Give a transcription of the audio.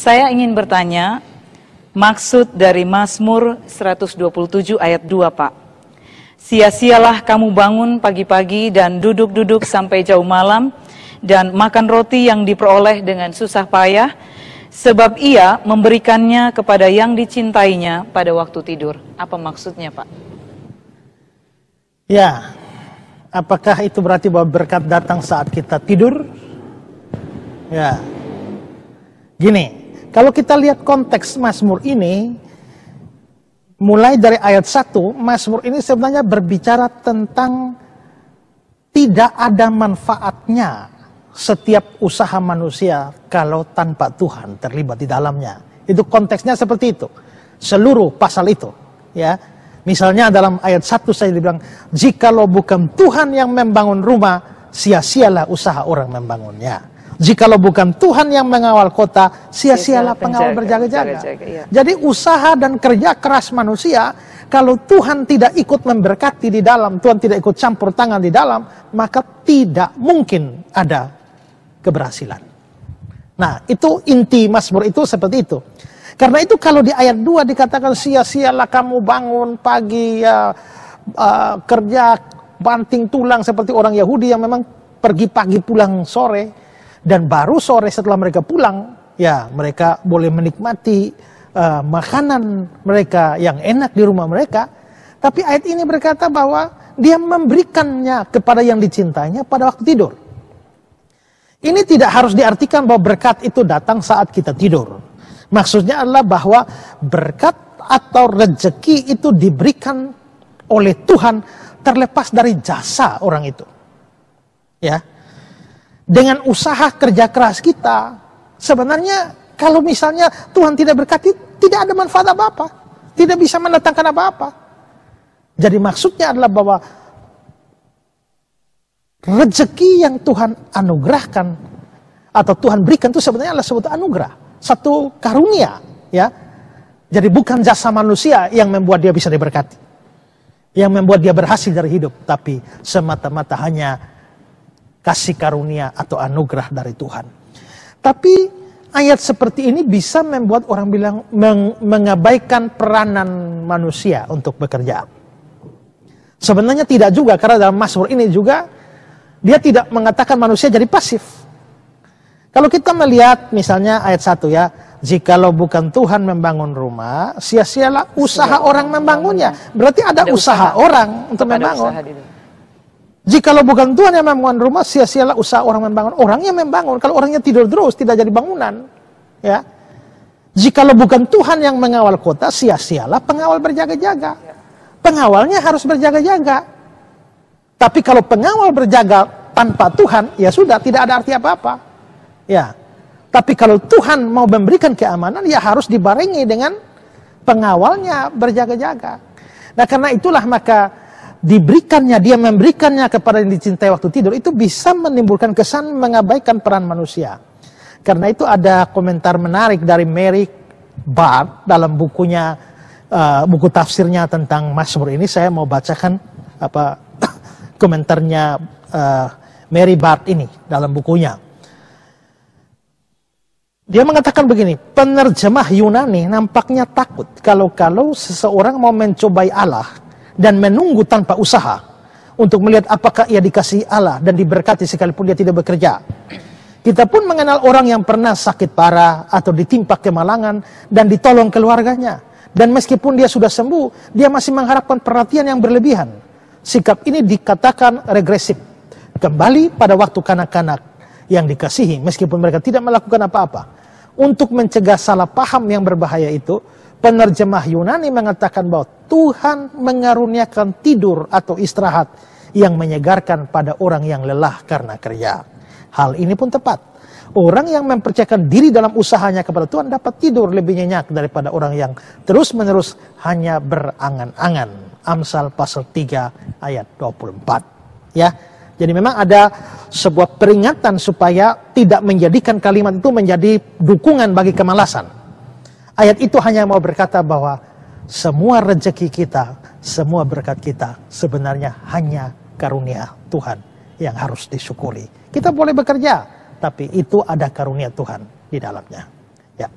Saya ingin bertanya, maksud dari Mazmur 127 ayat 2, Pak. Sia-sialah kamu bangun pagi-pagi dan duduk-duduk sampai jauh malam, dan makan roti yang diperoleh dengan susah payah, sebab ia memberikannya kepada yang dicintainya pada waktu tidur. Apa maksudnya, Pak? Ya, apakah itu berarti bahwa berkat datang saat kita tidur? Ya, gini, kalau kita lihat konteks Mazmur ini, mulai dari ayat 1, Mazmur ini sebenarnya berbicara tentang tidak ada manfaatnya setiap usaha manusia kalau tanpa Tuhan terlibat di dalamnya. Itu konteksnya seperti itu. Seluruh pasal itu, ya. Misalnya dalam ayat 1 saya bilang, jikalau bukan Tuhan yang membangun rumah, sia-sialah usaha orang membangunnya. Jikalau bukan Tuhan yang mengawal kota, sia-sialah pengawal berjaga-jaga. Ya. Jadi usaha dan kerja keras manusia, kalau Tuhan tidak ikut memberkati di dalam, Tuhan tidak ikut campur tangan di dalam, maka tidak mungkin ada keberhasilan. Nah, itu inti Mazmur itu seperti itu. Karena itu kalau di ayat 2 dikatakan sia-sialah kamu bangun pagi, kerja banting tulang seperti orang Yahudi yang memang pergi pagi pulang sore. Dan baru sore setelah mereka pulang, ya mereka boleh menikmati makanan mereka yang enak di rumah mereka. Tapi ayat ini berkata bahwa dia memberikannya kepada yang dicintainya pada waktu tidur. Ini tidak harus diartikan bahwa berkat itu datang saat kita tidur. Maksudnya adalah bahwa berkat atau rezeki itu diberikan oleh Tuhan terlepas dari jasa orang itu. Ya. Dengan usaha kerja keras kita, sebenarnya kalau misalnya Tuhan tidak berkati, tidak ada manfaat apa-apa. Tidak bisa mendatangkan apa-apa. Jadi maksudnya adalah bahwa rezeki yang Tuhan anugerahkan atau Tuhan berikan itu sebenarnya adalah suatu anugerah, satu karunia, ya. Jadi bukan jasa manusia yang membuat dia bisa diberkati, yang membuat dia berhasil dari hidup, tapi semata-mata hanya kasih karunia atau anugerah dari Tuhan. Tapi ayat seperti ini bisa membuat orang bilang mengabaikan peranan manusia untuk bekerja. Sebenarnya tidak juga, karena dalam Mazmur ini juga dia tidak mengatakan manusia jadi pasif. Kalau kita melihat misalnya ayat 1 ya, jikalau bukan Tuhan membangun rumah, sia-sialah usaha orang membangunnya. Berarti ada usaha orang untuk membangun. Jikalau bukan Tuhan yang membangun rumah, sia-sialah usaha orang membangun. Orangnya membangun. Kalau orangnya tidur terus, tidak jadi bangunan. Ya. Jikalau bukan Tuhan yang mengawal kota, sia-sialah pengawal berjaga-jaga. Pengawalnya harus berjaga-jaga. Tapi kalau pengawal berjaga tanpa Tuhan, ya sudah, tidak ada arti apa-apa. Ya. Tapi kalau Tuhan mau memberikan keamanan, ya harus dibarengi dengan pengawalnya berjaga-jaga. Nah, karena itulah maka diberikannya, dia memberikannya kepada yang dicintai waktu tidur, itu bisa menimbulkan kesan mengabaikan peran manusia. Karena itu ada komentar menarik dari Mary Barth dalam bukunya, buku tafsirnya tentang Mazmur ini. Saya mau bacakan komentarnya Mary Barth ini dalam bukunya. Dia mengatakan begini, penerjemah Yunani nampaknya takut kalau seseorang mau mencobai Allah dan menunggu tanpa usaha untuk melihat apakah ia dikasihi Allah dan diberkati sekalipun dia tidak bekerja. Kita pun mengenal orang yang pernah sakit parah atau ditimpa kemalangan dan ditolong keluarganya. Dan meskipun dia sudah sembuh, dia masih mengharapkan perhatian yang berlebihan. Sikap ini dikatakan regresif. Kembali pada waktu kanak-kanak yang dikasihi meskipun mereka tidak melakukan apa-apa. Untuk mencegah salah paham yang berbahaya itu, penerjemah Yunani mengatakan bahwa Tuhan mengaruniakan tidur atau istirahat yang menyegarkan pada orang yang lelah karena kerja. Hal ini pun tepat. Orang yang mempercayakan diri dalam usahanya kepada Tuhan dapat tidur lebih nyenyak daripada orang yang terus-menerus hanya berangan-angan. Amsal pasal 3 ayat 24. Ya. Jadi memang ada sebuah peringatan supaya tidak menjadikan kalimat itu menjadi dukungan bagi kemalasan. Ayat itu hanya mau berkata bahwa semua rezeki kita, semua berkat kita sebenarnya hanya karunia Tuhan yang harus disyukuri. Kita boleh bekerja, tapi itu ada karunia Tuhan di dalamnya. Ya.